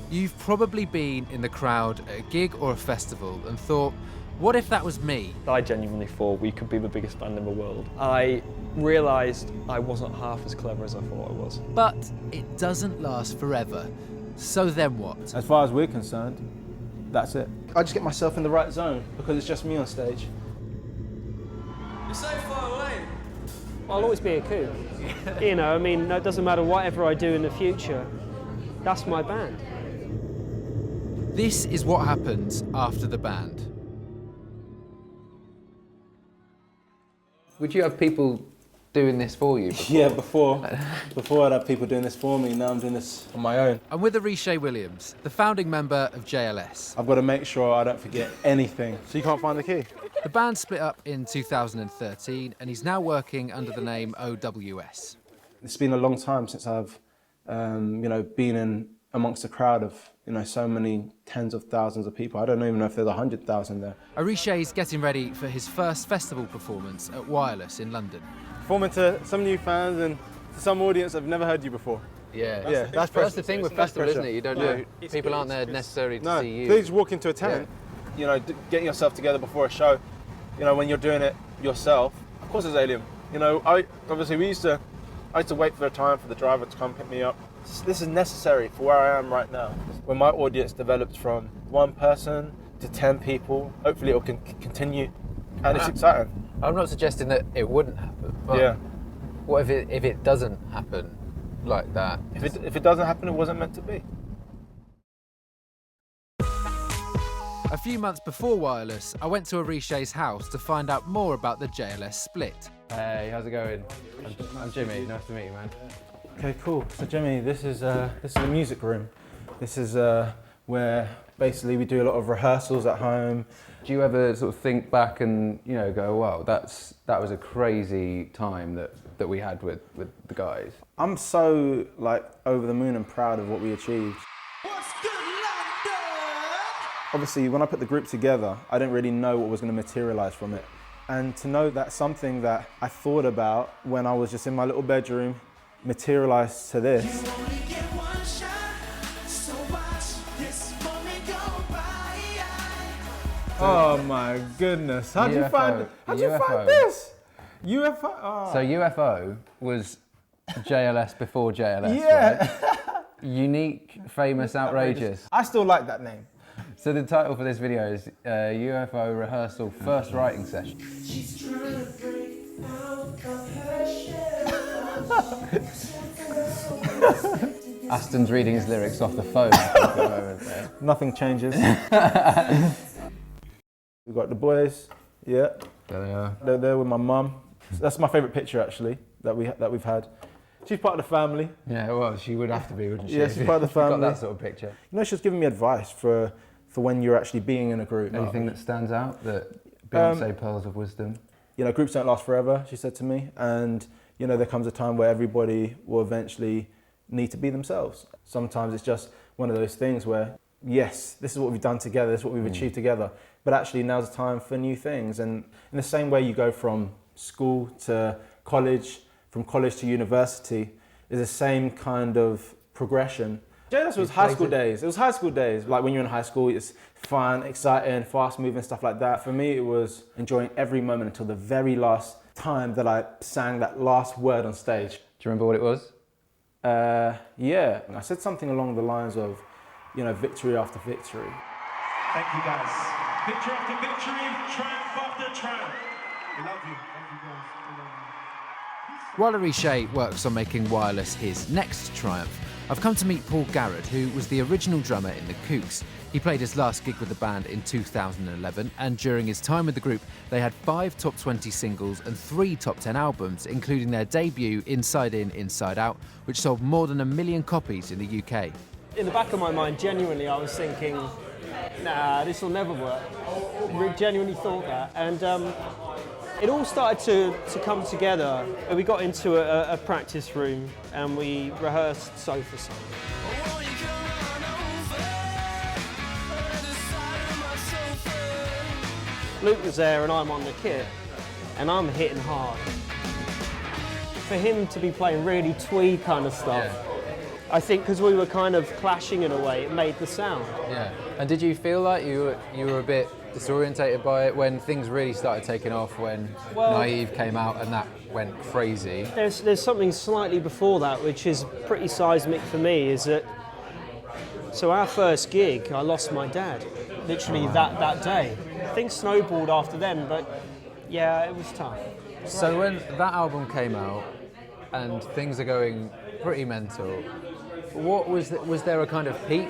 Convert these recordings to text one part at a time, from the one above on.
You've probably been in the crowd at a gig or a festival and thought, what if that was me? I genuinely thought we could be the biggest band in the world. I realised I wasn't half as clever as I thought I was. But it doesn't last forever. So then what? As far as we're concerned, that's it. I just get myself in the right zone because it's just me on stage. You're so far away. I'll always be a kook. You know, I mean, it doesn't matter whatever I do in the future. That's my band. This is what happens after the band. Would you have people doing this for you before? Yeah, before I'd have people doing this for me, now I'm doing this on my own. I'm with Arishay Williams, the founding member of JLS. I've got to make sure I don't forget anything. So you can't find the key? The band split up in 2013 and he's now working under the name OWS. It's been a long time since I've, been in amongst a crowd of, so many tens of thousands of people. I don't even know if there's 100,000 there. Arishay's getting ready for his first festival performance at Wireless in London. Performing to some new fans and to some audience that have never heard you before. Yeah, that's the thing with festivals, isn't it? You don't know, people aren't there necessarily to see you. They just walk into a tent. Yeah. Getting yourself together before a show, when you're doing it yourself, of course it's alien. I used to wait for a time for the driver to come pick me up. This is necessary for where I am right now. When my audience develops from 1 person to 10 people, hopefully it will continue, and it's exciting. I'm not suggesting that it wouldn't happen, but yeah. What if it doesn't happen like that? If it doesn't happen, it wasn't meant to be. A few months before Wireless, I went to Arishay's house to find out more about the JLS split. Hey, how's it going? I'm Jimmy, nice to meet you, man. Okay, cool. So Jimmy, this is the music room. This is where basically we do a lot of rehearsals at home. Do you ever sort of think back and go, wow, that was a crazy time that we had with the guys? I'm so over the moon and proud of what we achieved. What's good, London? Obviously, when I put the group together, I didn't really know what was going to materialise from it. And to know that something that I thought about when I was just in my little bedroom materialised to this. Oh my goodness! How'd you find this? UFO. Oh. So UFO was JLS before JLS. Yeah. Right? Unique, famous, outrageous. I still like that name. So the title for this video is UFO Rehearsal First Writing Session. She's trying to break out of her shell. Aston's reading his lyrics off the phone at the moment there. Nothing changes. We've got the boys. Yeah. There they are. They're there with my mum. That's my favourite picture actually that we've had. She's part of the family. Yeah, well, she would have to be, wouldn't she? Yeah, she's part of the family. Got that sort of picture. She's giving me advice for when you're actually being in a group. Anything that stands out that Beyonce pearls of wisdom? Groups don't last forever, she said to me, and there comes a time where everybody will eventually need to be themselves. Sometimes it's just one of those things where, yes, this is what we've done together, this is what we've achieved together, but actually now's the time for new things. And in the same way you go from school to college, from college to university, is the same kind of progression. JLS was high school days. It was high school days. Like when you're in high school, it's fun, exciting, fast moving, stuff like that. For me, it was enjoying every moment until the very last time that I sang that last word on stage. Do you remember what it was? Yeah. I said something along the lines of, victory after victory. Thank you, guys. Victory after victory, triumph after triumph. We love you. Thank you, guys. We love you. While Arishay works on making Wireless his next triumph, I've come to meet Paul Garrett, who was the original drummer in the Kooks. He played his last gig with the band in 2011, and during his time with the group, they had 5 top 20 singles and 3 top 10 albums, including their debut Inside In, Inside Out, which sold more than 1 million copies in the UK. In the back of my mind, genuinely, I was thinking, nah, this will never work. Genuinely thought that. And it all started to come together. We got into a practice room and we rehearsed Sofa Song. Luke was there and I'm on the kit and I'm hitting hard. For him to be playing really twee kind of stuff, I think because we were kind of clashing in a way, it made the sound. Yeah. And did you feel like you were a bit disorientated by it when things really started taking off, when Naive came out and that went crazy? There's something slightly before that which is pretty seismic for me, is that, so our first gig, I lost my dad, literally that day. Things snowballed after then, but yeah, it was tough. So when that album came out and things are going pretty mental, what was there a kind of peak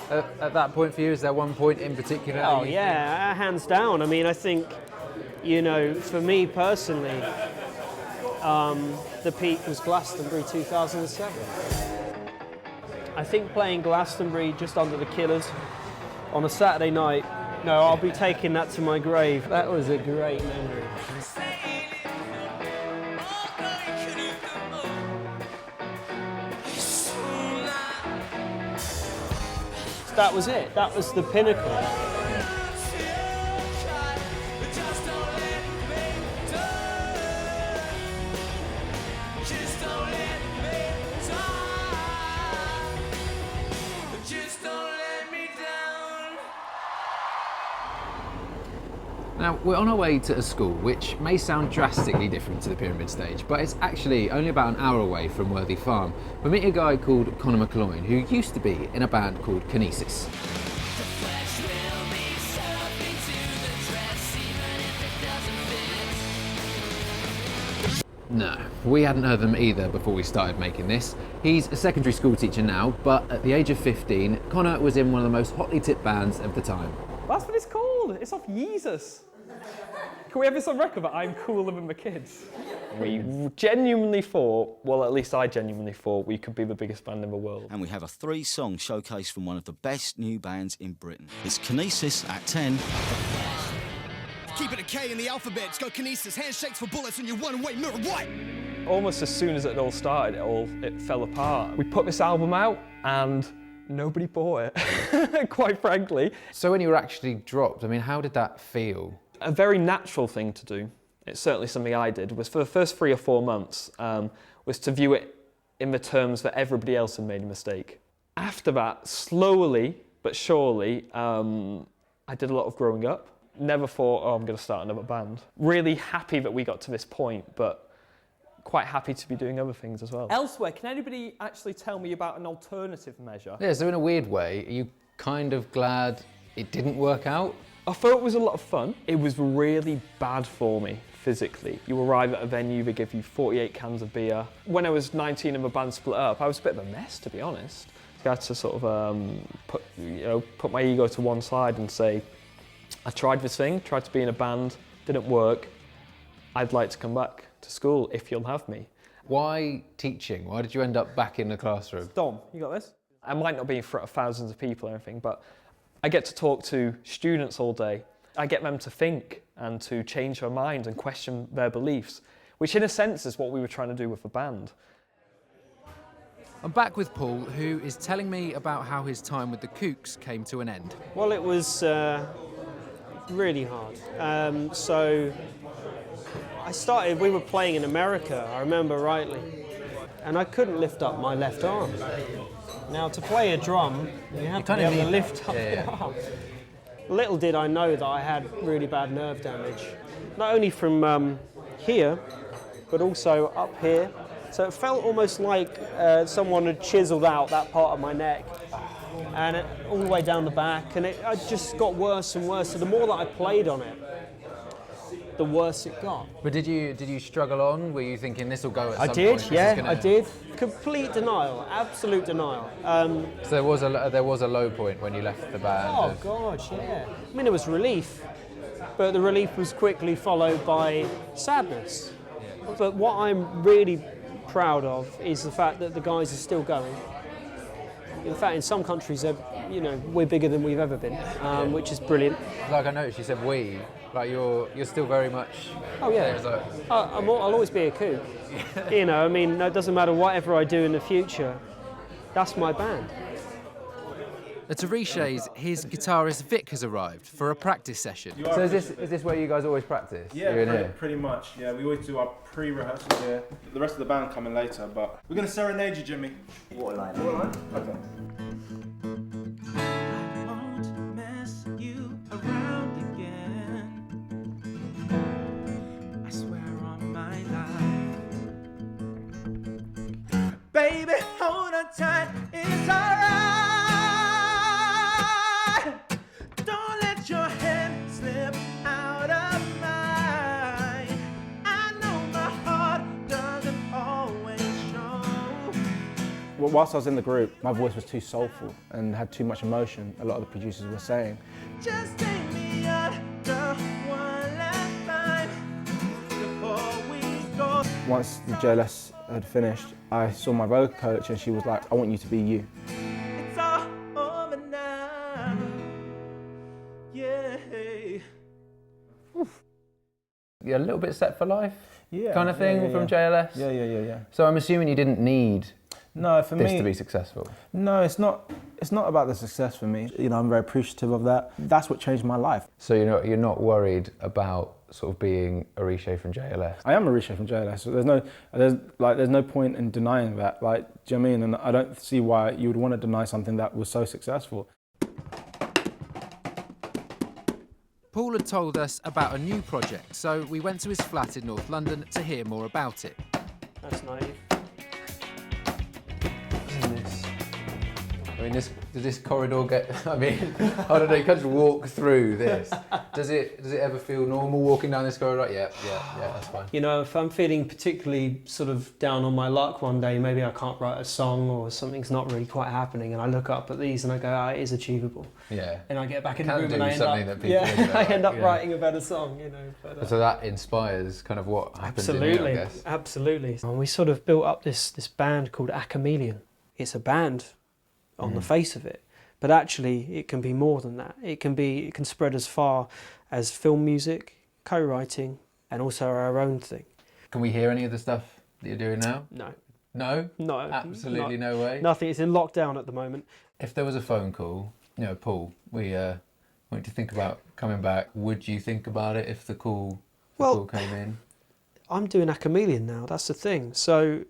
at that point for you? Is there one point in particular? Oh yeah, hands down. I mean, I think, you know, for me personally, the peak was Glastonbury 2007. I think playing Glastonbury just under the Killers on a Saturday night, no, I'll be taking that to my grave. That was a great memory. That was it. That was the pinnacle. Now, we're on our way to a school which may sound drastically different to the Pyramid Stage, but it's actually only about an hour away from Worthy Farm. We're meeting a guy called Conor McCloyne, who used to be in a band called Kinesis. No, we hadn't heard them either before we started making this. He's a secondary school teacher now, but at the age of 15, Conor was in one of the most hotly tipped bands of the time. That's what it's called. It's off Yeezus. Can we have this on record that I'm cooler than the kids? We genuinely thought, well, at least I genuinely thought, we could be the biggest band in the world. And we have a 3-song showcase from one of the best new bands in Britain. It's Kinesis at 10. Keep it a K in the alphabet. Go Kinesis. Handshakes for bullets and your one-way mirror. What? Almost as soon as it all started, it fell apart. We put this album out and nobody bought it, quite frankly. So when you were actually dropped, I mean, how did that feel? A very natural thing to do, it's certainly something I did, was for the first 3 or 4 months, was to view it in the terms that everybody else had made a mistake. After that, slowly but surely, I did a lot of growing up. Never thought, oh, I'm going to start another band. Really happy that we got to this point, but quite happy to be doing other things as well. Elsewhere, can anybody actually tell me about an alternative measure? Yeah, so in a weird way, are you kind of glad it didn't work out? I thought it was a lot of fun. It was really bad for me physically. You arrive at a venue, they give you 48 cans of beer. When I was 19 and the band split up, I was a bit of a mess, to be honest. I had to sort of put my ego to one side and say, I tried this thing, tried to be in a band, didn't work. I'd like to come back to school if you'll have me. Why teaching? Why did you end up back in the classroom? Dom, you got this? I might not be in front of thousands of people or anything, but I get to talk to students all day. I get them to think and to change their minds and question their beliefs, which in a sense is what we were trying to do with the band. I'm back with Paul, who is telling me about how his time with the Kooks came to an end. Well, it was really hard. So we were playing in America, I remember rightly, and I couldn't lift up my left arm. Now, to play a drum, you have to be able to lift up your arm. Little did I know that I had really bad nerve damage, not only from here, but also up here. So it felt almost like someone had chiseled out that part of my neck, and all the way down the back, and it just got worse and worse. So the more that I played on it, the worse it got. But did you struggle on? Were you thinking this will go at some point? I did. Complete denial, absolute denial. So there was a low point when you left the band. Oh God, yeah. I mean, it was relief, but the relief was quickly followed by sadness. Yeah. But what I'm really proud of is the fact that the guys are still going. In fact, in some countries, we're bigger than we've ever been, which is brilliant. Like I noticed, you said we. Like you're still very much. Oh yeah. I'll always be a Kook. I mean, it doesn't matter whatever I do in the future. That's my band. At Orisha's, his guitarist Vic has arrived for a practice session. So is this where you guys always practice? Yeah, pretty much. Yeah, we always do our pre-rehearsal here. The rest of the band coming later, but we're going to serenade you, Jimmy. What line? Okay. I won't mess you around again. I swear on my life. Baby, hold on tight, it's alright. Don't let your hand slip out of mine. I know my heart doesn't always show. Well, whilst I was in the group, my voice was too soulful and had too much emotion, a lot of the producers were saying. Just take me under one last time before we go. Once the JLS had finished, I saw my vocal coach and she was like, I want you to be you. It's all over now. Yeah. You're a little bit set for life, Yeah, kind of thing from JLS. Yeah. So I'm assuming you didn't need No, for this me, to be successful. no, it's not. It's not about the success for me. You know, I'm very appreciative of that. That's what changed my life. So you're not worried about sort of being Orisha from JLS. I am Orisha from JLS. So there's no point in denying that. Like, do you know what I mean? And I don't see why you would want to deny something that was so successful. Paul had told us about a new project, so we went to his flat in North London to hear more about it. That's naive. I mean, does this corridor get? I mean, I don't know. You can't just walk through this. Does it ever feel normal walking down this corridor? Like, yeah, that's fine. You know, if I'm feeling particularly sort of down on my luck one day, maybe I can't write a song or something's not really quite happening, and I look up at these and I go, it is achievable. Yeah. And I get back in the Can room do and I end something up, that people think about, I end up yeah. writing a better song, you know. But, So that inspires kind of what happens in here, I guess. Absolutely. And we sort of built up this band called A Chameleon. It's a band on the face of it, but actually it can be more than that. It can spread as far as film music, co-writing, and also our own thing. Can we hear any of the stuff that you're doing now? No. No? No. Absolutely no way? Nothing. It's in lockdown at the moment. If there was a phone call, you know, Paul, we want you to think about coming back. Would you think about it if the call came in? I'm doing A Chameleon now, that's the thing. So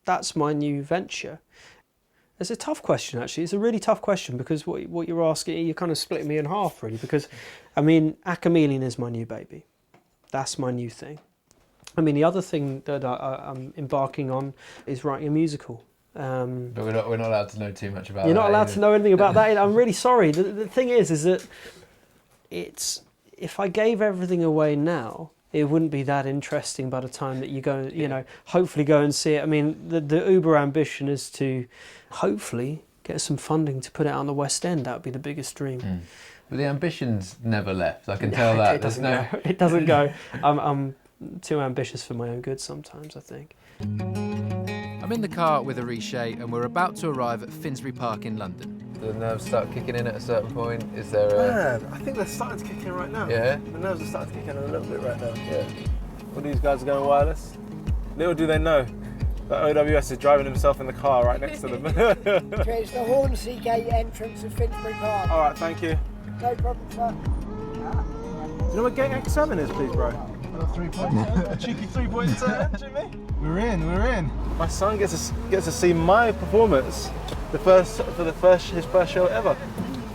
that's my new venture. It's a tough question, actually. It's a really tough question because what you're asking, you're kind of splitting me in half, really. Because, I mean, A Chameleon is my new baby. That's my new thing. I mean, the other thing that I'm embarking on is writing a musical. But we're not allowed to know too much about that. You're not allowed to know anything about that. I'm really sorry. The thing is that if I gave everything away now, it wouldn't be that interesting by the time that you go, hopefully go and see it. I mean, the uber ambition is to hopefully get some funding to put it out on the West End. That would be the biggest dream. But the ambition's never left. I can tell that. It doesn't go. It doesn't go. I'm too ambitious for my own good sometimes, I think. I'm in the car with Orisha and we're about to arrive at Finsbury Park in London. The nerves start kicking in at a certain point. Is there a... Man, I think they're starting to kick in right now. Yeah? The nerves are starting to kick in a little bit right now. Yeah. All these guys are going wireless. Little do they know that OWS is driving himself in the car right next to them. It's the Hornsey Gate entrance of Finsbury Park. All right, thank you. No problem, sir. Do you know what gate X7 is, please, bro? A 3.7, a cheeky 3.7, Jimmy. We're in. My son gets to see my performance, his first show ever.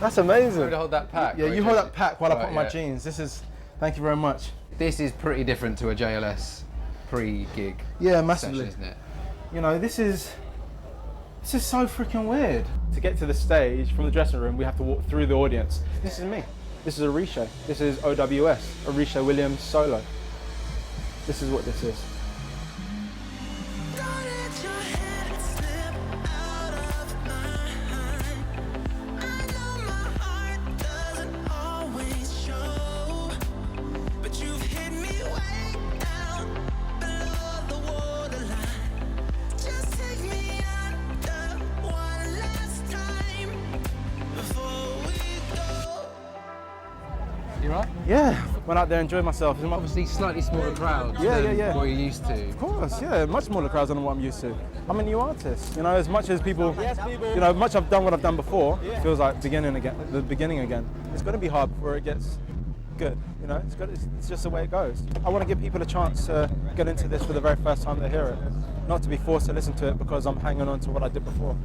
That's amazing. I'm gonna hold that pack. Yeah, you hold that pack while I put on my yeah. jeans. Thank you very much. This is pretty different to a JLS pre-gig. Yeah, massively. Session, isn't it? You know, this is so freaking weird. To get to the stage from the dressing room, we have to walk through the audience. This is me. This is Orisha. This is OWS, Orisha Williams solo. This is what this is. You right? Yeah, went out there, enjoyed myself. Obviously, slightly smaller crowds Yeah, than yeah. what you're used to. Of course, yeah, much smaller crowds than what I'm used to. I'm a new artist, you know. As much as people, you know, much I've done what I've done before, it feels like the beginning again. It's going to be hard before it gets good, you know. It's just the way it goes. I want to give people a chance to get into this for the very first time they hear it, not to be forced to listen to it because I'm hanging on to what I did before.